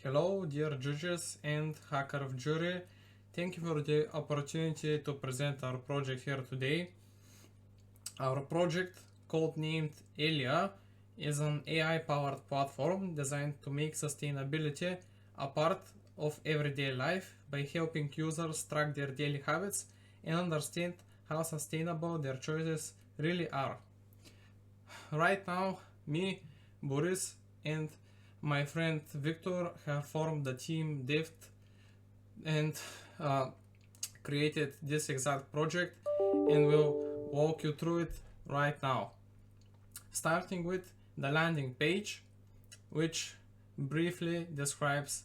Hello, dear judges and hacker of jury. Thank you for the opportunity to present our project here today. Our project, codenamed Elia, is an AI-powered platform designed to make sustainability a part of everyday life by helping users track their daily habits and understand how sustainable their choices really are. Right now, me, Boris, and my friend Victor have formed the team Deft and created this exact project, and we'll walk you through it right now. Starting with the landing page, which briefly describes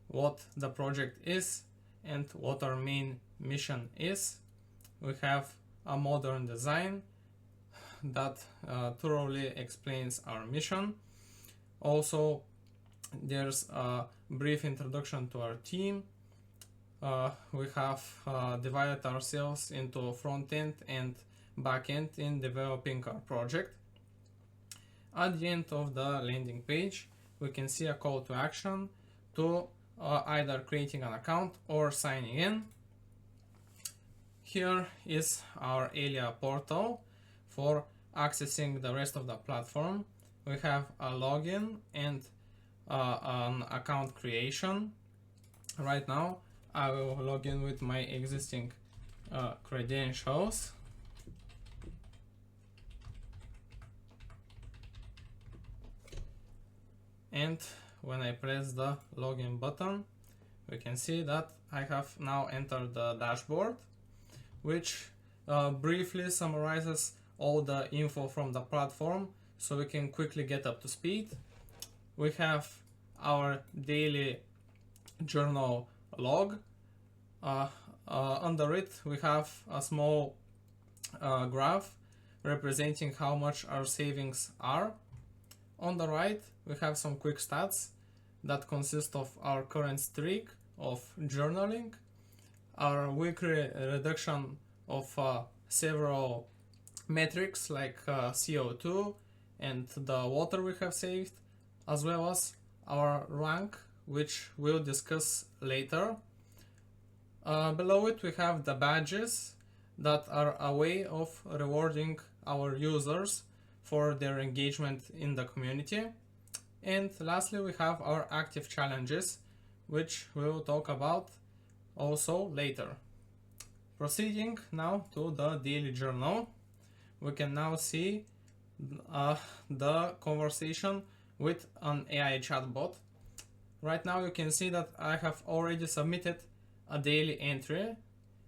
what the project is and what our main mission is. We have a modern design that thoroughly explains our mission. Also, there's a brief introduction to our team. We have divided ourselves into front end and back end in developing our project. At the end of the landing page, we can see a call to action to either creating an account or signing in. Here is our Elia portal for accessing the rest of the platform. We have a login and an account creation. Right now, I will log in with my existing credentials. And when I press the login button, we can see that I have now entered the dashboard, which briefly summarizes all the info from the platform so we can quickly get up to speed. We have our daily journal log. Under it, we have a small graph representing how much our savings are. On the right, we have some quick stats that consist of our current streak of journaling, our weekly reduction of several metrics like CO2 and the water we have saved, as well as our rank, which we'll discuss later. Below it, we have the badges that are a way of rewarding our users for their engagement in the community. And lastly, we have our active challenges, which we'll talk about also later. Proceeding now to the daily journal, we can now see the conversation with an AI chatbot. Right now you can see that I have already submitted a daily entry,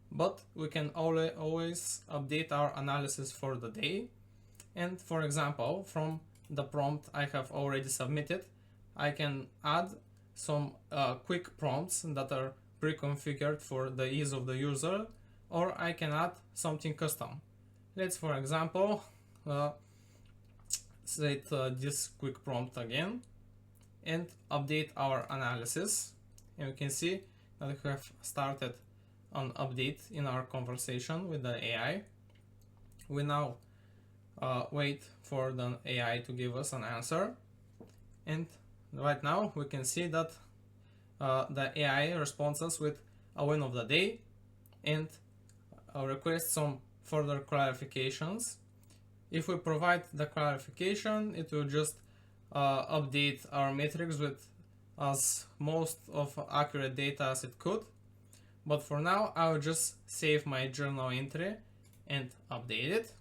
but we can always update our analysis for the day. And for example, from the prompt I have already submitted, I can add some quick prompts that are pre-configured for the ease of the user, or I can add something custom. Let's, for example, set this quick prompt again and update our analysis. And we can see that we have started an update in our conversation with the AI. We now wait for the AI to give us an answer. And right now we can see that the AI responds us with a win of the day and requests some further clarifications. If we provide the clarification, it will just update our metrics with as most of accurate data as it could. But for now, I will just save my journal entry and update it.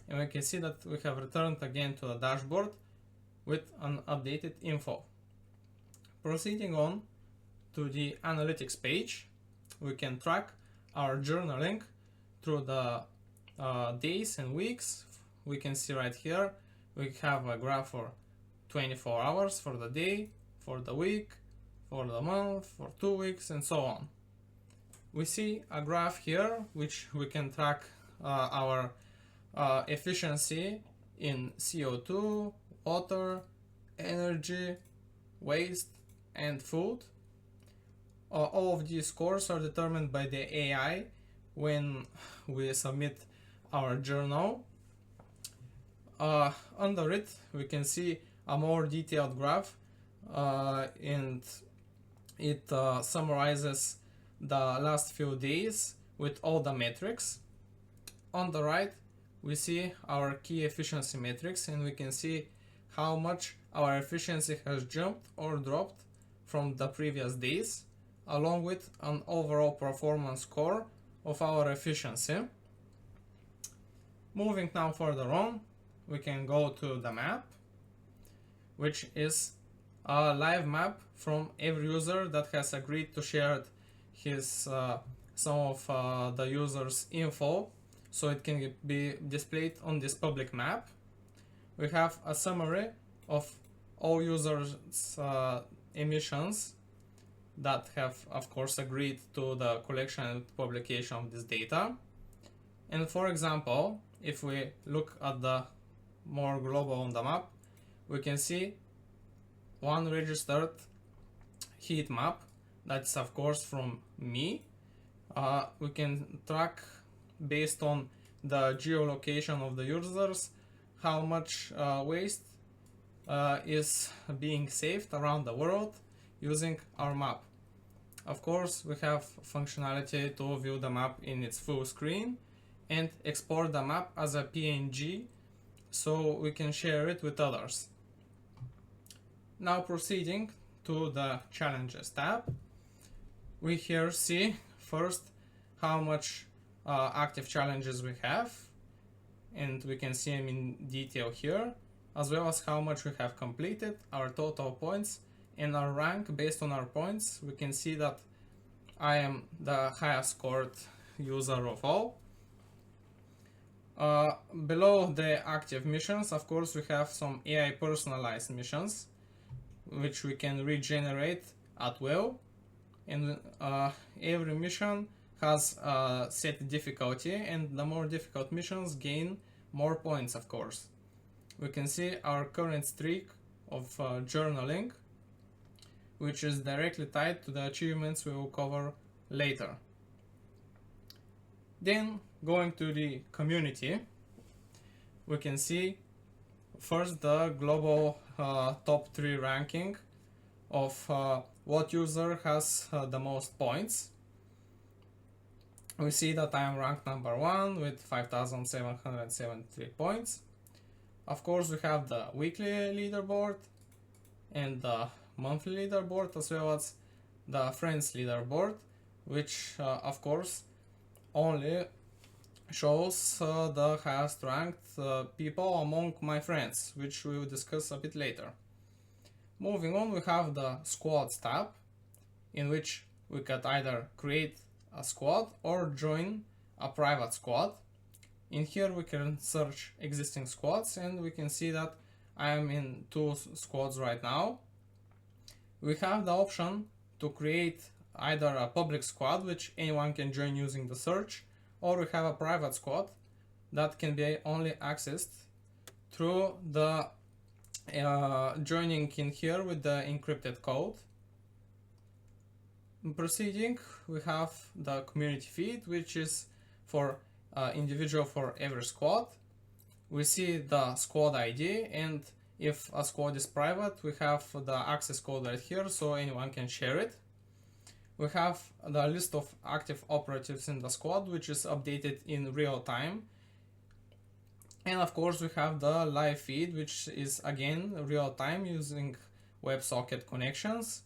And we can see that we have returned again to the dashboard with an updated info. Proceeding on to the analytics page, we can track our journaling through the days and weeks. We can see right here, we have a graph for 24 hours for the day, for the week, for the month, for 2 weeks, and so on. We see a graph here, which we can track our efficiency in CO2, water, energy, waste, and food. All of these scores are determined by the AI when we submit our journal. Under it, we can see a more detailed graph and it summarizes the last few days with all the metrics. On the right, we see our key efficiency metrics, and we can see how much our efficiency has jumped or dropped from the previous days, along with an overall performance score of our efficiency. Moving now further on, we can go to the map, which is a live map from every user that has agreed to share his some of the user's info, so it can be displayed on this public map. We have a summary of all users' emissions that have, of course, agreed to the collection and publication of this data. And for example, if we look at the more global on the map, we can see one registered heat map. That's of course from me. We can track based on the geolocation of the users how much waste is being saved around the world using our map. Of course, we have functionality to view the map in its full screen and export the map as a PNG so we can share it with others. Now proceeding to the challenges tab, we here see first how much active challenges we have, and we can see them in detail here, as well as how much we have completed, our total points, and our rank based on our points. We can see that I am the highest scored user of all. Below the active missions, of course, we have some AI personalized missions, which we can regenerate at will, and every mission has a set difficulty, and the more difficult missions gain more points, of course. We can see our current streak of journaling, which is directly tied to the achievements we will cover later. Then, going to the community, we can see first the global top 3 ranking of what user has the most points. We see that I am ranked number 1 with 5,773 points. Of course, we have the weekly leaderboard and the monthly leaderboard, as well as the friends leaderboard, which of course only shows the highest ranked people among my friends, which we will discuss a bit later. Moving on, we have the squads tab, in which we can either create a squad or join a private squad. In here we can search existing squads, and we can see that I am in 2 squads right now. We have the option to create either a public squad, which anyone can join using the search, or we have a private squad that can be only accessed through the joining in here with the encrypted code. In proceeding, we have the community feed, which is for individual for every squad. We see the squad ID, and if a squad is private, we have the access code right here, so anyone can share it. We have the list of active operatives in the squad, which is updated in real time. And of course, we have the live feed, which is again real time using WebSocket connections,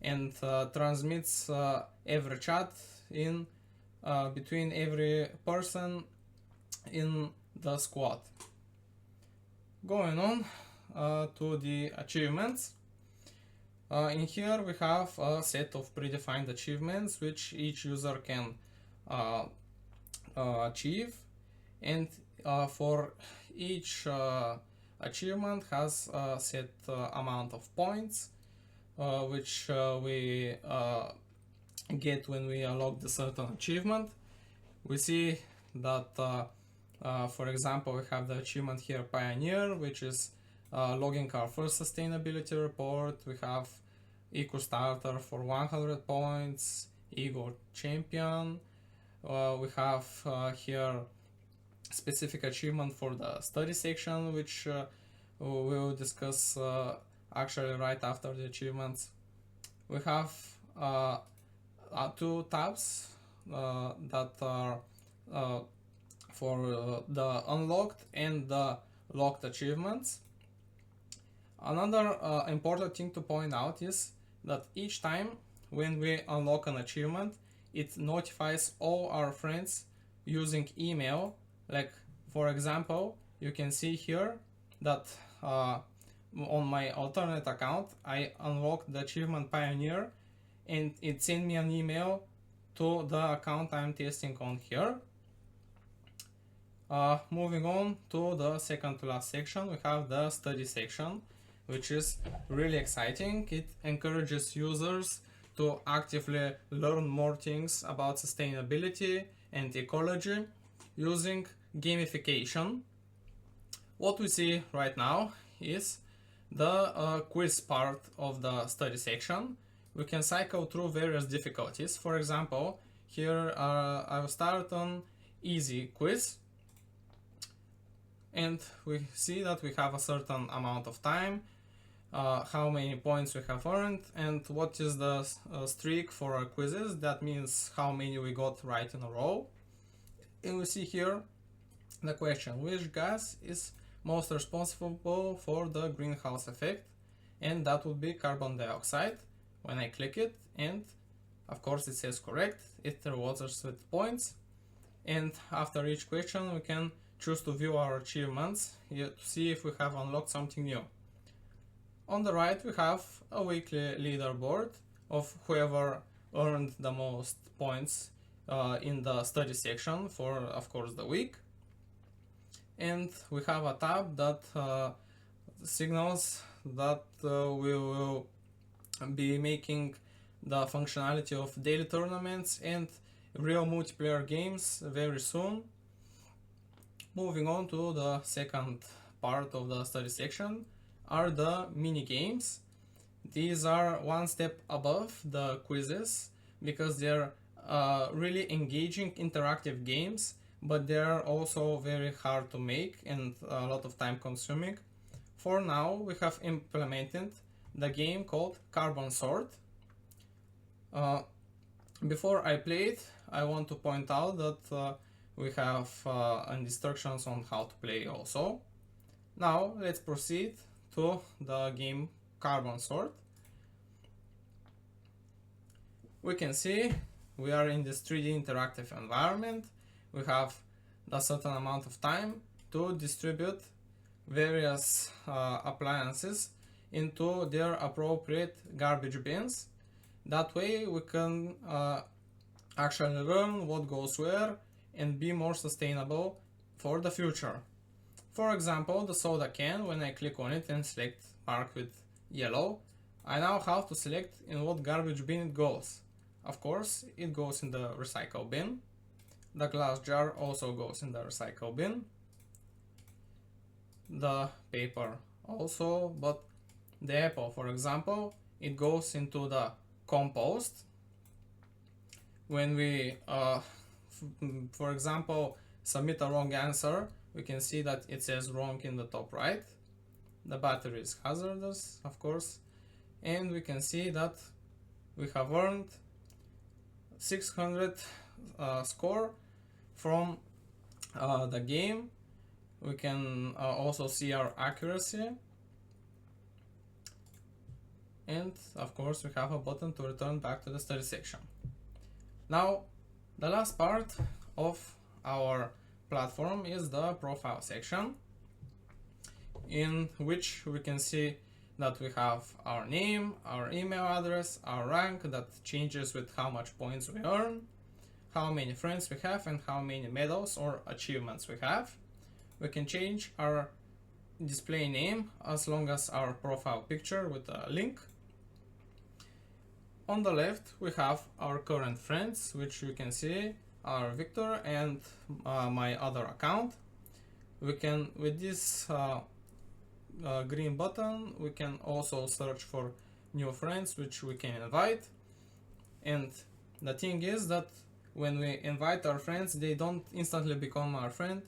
and transmits every chat in between every person in the squad. Going on to the achievements. In here we have a set of predefined achievements which each user can achieve, and for each achievement has a set amount of points which we get when we unlock the certain achievement. We see that for example, we have the achievement here Pioneer, which is logging our first sustainability report. We have Eco Starter for 100 points, Ego Champion. We have here specific achievement for the study section, which we will discuss actually right after the achievements. We have two tabs that are for the unlocked and the locked achievements. Another important thing to point out is that each time when we unlock an achievement, it notifies all our friends using email. Like, for example, you can see here that on my alternate account I unlocked the achievement Pioneer, and it sent me an email to the account I'm testing on here. Moving on to the second to last section, we have the study section, which is really exciting. It encourages users to actively learn more things about sustainability and ecology using gamification. What we see right now is the quiz part of the study section. We can cycle through various difficulties. For example, here I will start on easy quiz, and we see that we have a certain amount of time, how many points we have earned, and what is the streak for our quizzes. That means how many we got right in a row. And we see here the question, which gas is most responsible for the greenhouse effect, and that would be carbon dioxide. When I click it, and of course it says correct, it rewards us with points. And after each question we can choose to view our achievements to see if we have unlocked something new. On the right we have a weekly leaderboard of whoever earned the most points in the study section for, of course, the week. And we have a tab that signals that we will be making the functionality of daily tournaments and real multiplayer games very soon. Moving on to the second part of the study section are the mini games. These are one step above the quizzes because they're really engaging interactive games, but they're also very hard to make and a lot of time consuming. For now, we have implemented the game called Carbon Sort. Before I play it, I want to point out that we have instructions on how to play also. Now let's proceed to the game Carbon Sort. We can see we are in this 3D interactive environment. We have a certain amount of time to distribute various appliances into their appropriate garbage bins. That way we can actually learn what goes where and be more sustainable for the future. For example, the soda can, when I click on it and select mark with yellow, I now have to select in what garbage bin it goes. Of course, it goes in the recycle bin. The glass jar also goes in the recycle bin. The paper also, but the apple, for example, it goes into the compost. When we, for example, submit a wrong answer, we can see that it says wrong in the top right. The battery is hazardous, of course, and we can see that we have earned 600 score from the game. We can also see our accuracy, and of course we have a button to return back to the study section. Now the last part of our platform is the profile section, in which we can see that we have our name, our email address, our rank that changes with how much points we earn, how many friends we have, and how many medals or achievements we have. We can change our display name as long as our profile picture with a link. On the left we have our current friends, which you can see are Victor and my other account. We can, with this green button, we can also search for new friends which we can invite. And the thing is that when we invite our friends, they don't instantly become our friend.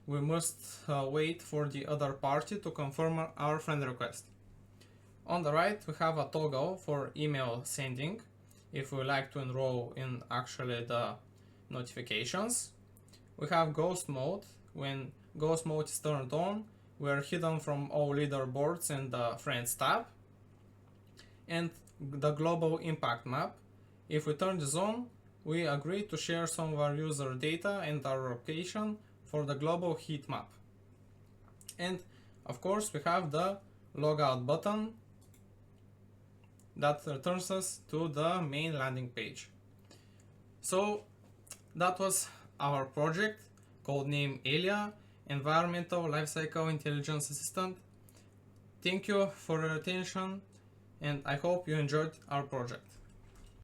We must wait for the other party to confirm our friend request. On the right, we have a toggle for email sending if we like to enroll in actually the notifications. We have ghost mode. When ghost mode is turned on, we are hidden from all leaderboards in the friends tab. And the global impact map. If we turn this on, we agree to share some of our user data and our location for the global heat map. And of course, we have the logout button that returns us to the main landing page. So that was our project, codename ELIA, Environmental Lifecycle Intelligence Assistant. Thank you for your attention, and I hope you enjoyed our project.